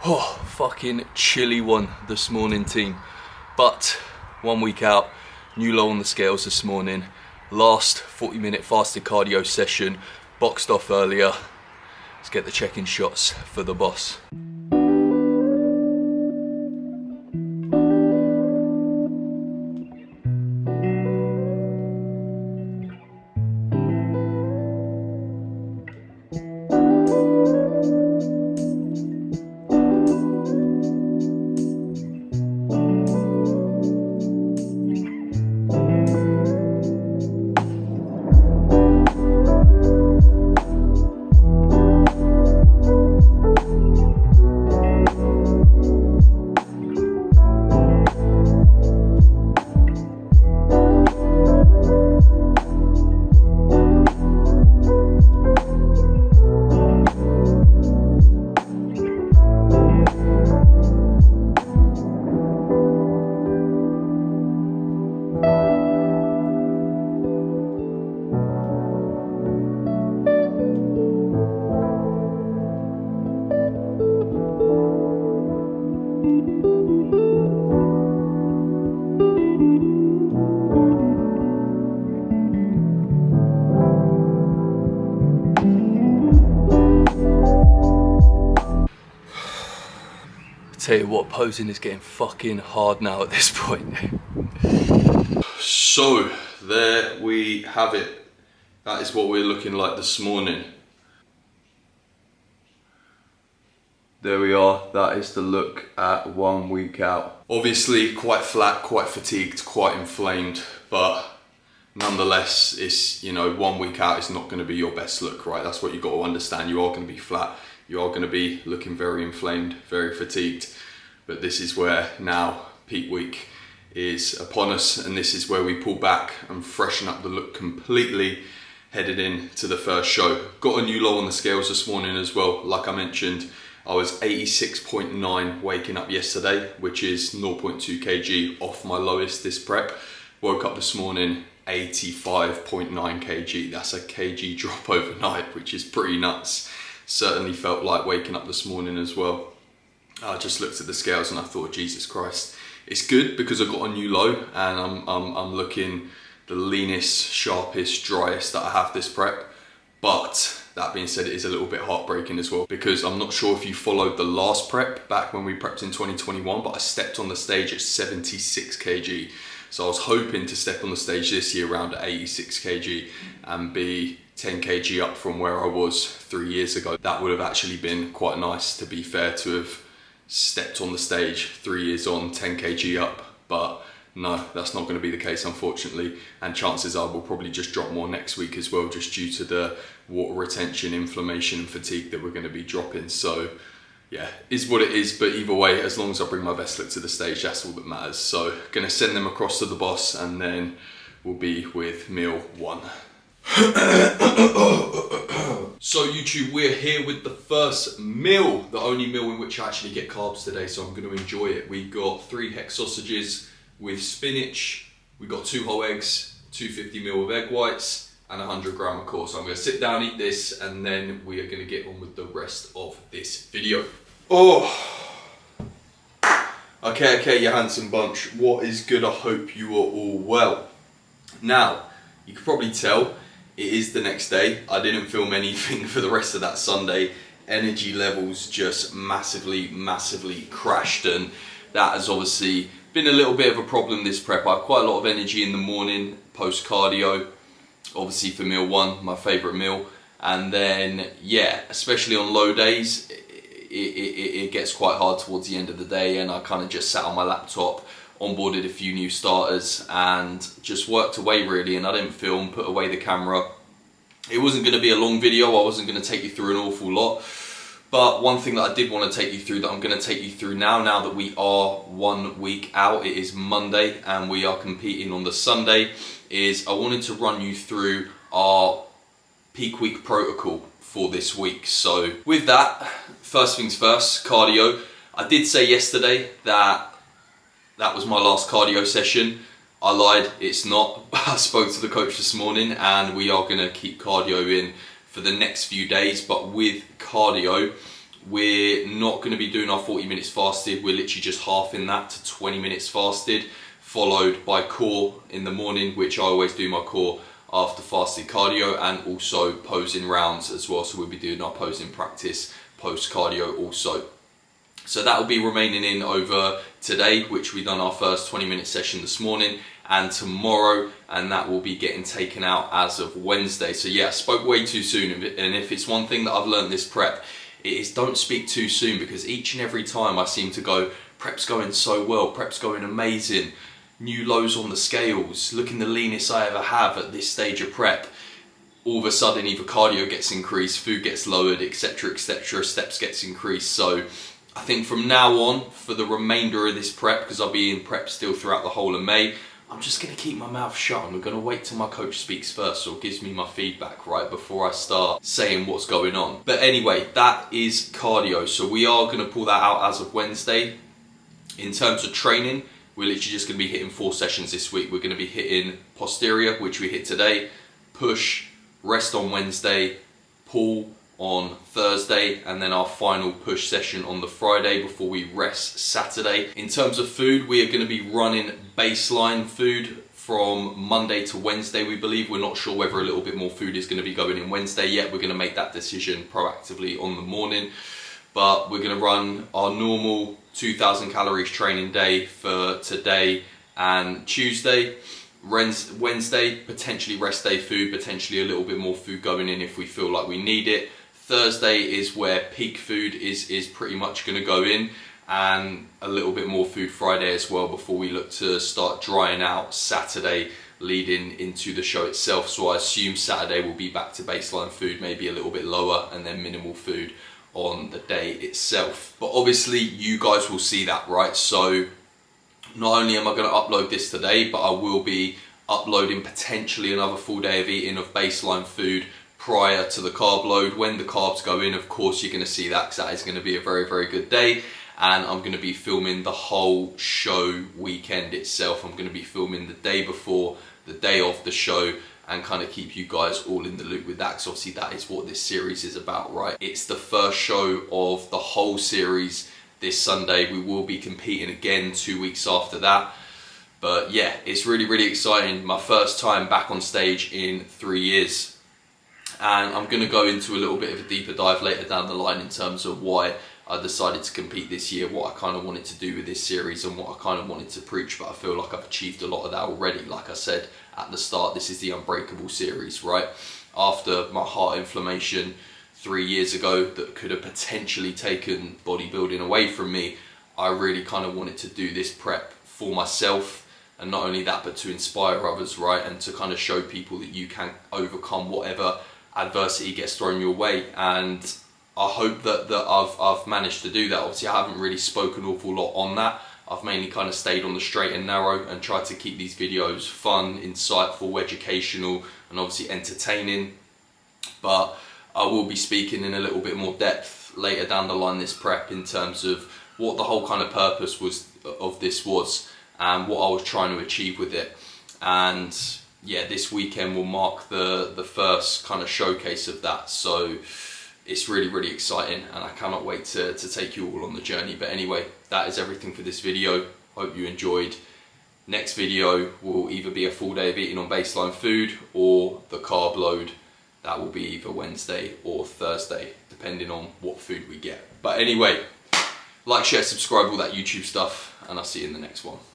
Oh, fucking chilly one this morning, team. But 1 week out, new low on the scales this morning. Last 40-minute fasted cardio session, boxed off earlier. Let's get the check-in shots for the boss. Tell you what, posing is getting fucking hard now at this point. So, there we have it. That is what we're looking like this morning. There we are, that is the look at 1 week out. Obviously quite flat, quite fatigued, quite inflamed, but nonetheless, it's, 1 week out is not gonna be your best look, right? That's what you got to understand. You are gonna be flat. You are going to be looking very inflamed, very fatigued, but this is where now peak week is upon us, and this is where we pull back and freshen up the look completely, headed in to the first show. Got a new low on the scales this morning as well. Like I mentioned, I was 86.9 waking up yesterday, which is 0.2 kg off my lowest this prep. Woke up this morning 85.9 kg. That's a kg drop overnight, which is pretty nuts. Certainly felt like waking up this morning as well. I just looked at the scales and I thought, Jesus Christ. It's good because I got a new low and I'm looking the leanest, sharpest, driest that I have this prep. But that being said, it is a little bit heartbreaking as well, because I'm not sure if you followed the last prep back when we prepped in 2021, but I stepped on the stage at 76 kg. So I was hoping to step on the stage this year around 86 kg and be 10 kg up from where I was 3 years ago. That would have actually been quite nice, to be fair, to have stepped on the stage 3 years on, 10 kg up, but no, that's not going to be the case, unfortunately, and chances are we'll probably just drop more next week as well, just due to the water retention, inflammation and fatigue that we're going to be dropping. So yeah, is what it is, but either way, as long as I bring my best look to the stage, that's all that matters. So gonna send them across to the boss, and then we'll be with meal one. So YouTube, we're here with the first meal, the only meal in which I actually get carbs today, so I'm going to enjoy it. We got 3 hex sausages with spinach, we got 2 whole eggs, 250ml of egg whites, and 100 gram of course. So I'm going to sit down, eat this, and then we are going to get on with the rest of this video. Oh, okay, you handsome bunch. What is good? I hope you are all well. Now, you can probably tell it is the next day. I didn't film anything for the rest of that Sunday. Energy levels just massively crashed, and that has obviously been a little bit of a problem this prep. I have quite a lot of energy in the morning, post cardio, obviously for meal one, my favorite meal. And then, yeah, especially on low days, it gets quite hard towards the end of the day, and I kind of just sat on my laptop, onboarded a few new starters and just worked away really, and I didn't film, put away the camera. It wasn't going to be a long video, I wasn't going to take you through an awful lot, but one thing that I did want to take you through, that I'm going to take you through now that we are 1 week out, it is Monday and we are competing on the Sunday, is I wanted to run you through our peak week protocol for this week. So with that, first things first, cardio. I did say yesterday that was my last cardio session. I lied, it's not. I spoke to the coach this morning and we are going to keep cardio in for the next few days, but with cardio we're not going to be doing our 40 minutes fasted. We're literally just halving that to 20 minutes fasted, followed by core in the morning, which I always do my core after fasted cardio, and also posing rounds as well. So we'll be doing our posing practice post cardio also. So that will be remaining in over today, which we done our first 20-minute session this morning, and tomorrow, and that will be getting taken out as of Wednesday. So yeah, I spoke way too soon, and if it's one thing that I've learned this prep, it is don't speak too soon, because each and every time I seem to go, prep's going so well, prep's going amazing, new lows on the scales, looking the leanest I ever have at this stage of prep. All of a sudden either cardio gets increased, food gets lowered, etc, steps gets increased. So I think from now on, for the remainder of this prep, because I'll be in prep still throughout the whole of May, I'm just going to keep my mouth shut, and we're going to wait till my coach speaks first or gives me my feedback, right, before I start saying what's going on. But anyway, that is cardio. So we are going to pull that out as of Wednesday. In terms of training, we're literally just going to be hitting 4 sessions this week. We're going to be hitting posterior, which we hit today, push, rest on Wednesday, pull on Thursday, and then our final push session on the Friday before we rest Saturday. In terms of food, we are going to be running baseline food from Monday to Wednesday, we believe. We're not sure whether a little bit more food is going to be going in Wednesday yet. We're going to make that decision proactively on the morning, but we're going to run our normal 2,000 calories training day for today and Tuesday. Wednesday, potentially rest day food, potentially a little bit more food going in if we feel like we need it. Thursday is where peak food is pretty much going to go in, and a little bit more food Friday as well before we look to start drying out Saturday leading into the show itself. So I assume Saturday will be back to baseline food, maybe a little bit lower, and then minimal food on the day itself. But obviously you guys will see that, right? So not only am I going to upload this today, but I will be uploading potentially another full day of eating of baseline food prior to the carb load. When the carbs go in, of course, you're going to see that, because that is going to be a very, very good day. And I'm going to be filming the whole show weekend itself. I'm going to be filming the day before, the day of the show, and kind of keep you guys all in the loop with that, because obviously that is what this series is about, right? It's the first show of the whole series this Sunday. We will be competing again 2 weeks after that. But yeah, it's really, really exciting. My first time back on stage in 3 years. And I'm going to go into a little bit of a deeper dive later down the line in terms of why I decided to compete this year, what I kind of wanted to do with this series, and what I kind of wanted to preach. But I feel like I've achieved a lot of that already. Like I said at the start, this is the Unbreakable series, right? After my heart inflammation 3 years ago that could have potentially taken bodybuilding away from me, I really kind of wanted to do this prep for myself, and not only that, but to inspire others, right? And to kind of show people that you can overcome whatever adversity gets thrown your way. And I hope that I've managed to do that. Obviously I haven't really spoken an awful lot on that. I've mainly kind of stayed on the straight and narrow and tried to keep these videos fun, insightful, educational, and obviously entertaining. But I will be speaking in a little bit more depth later down the line this prep in terms of what the whole kind of purpose of this was, and what I was trying to achieve with it. And yeah, this weekend will mark the first kind of showcase of that. So it's really, really exciting, and I cannot wait to take you all on the journey. But anyway, that is everything for this video. Hope you enjoyed. Next video will either be a full day of eating on baseline food, or the carb load. That will be either Wednesday or Thursday, depending on what food we get. But anyway, like, share, subscribe, all that YouTube stuff, and I'll see you in the next one.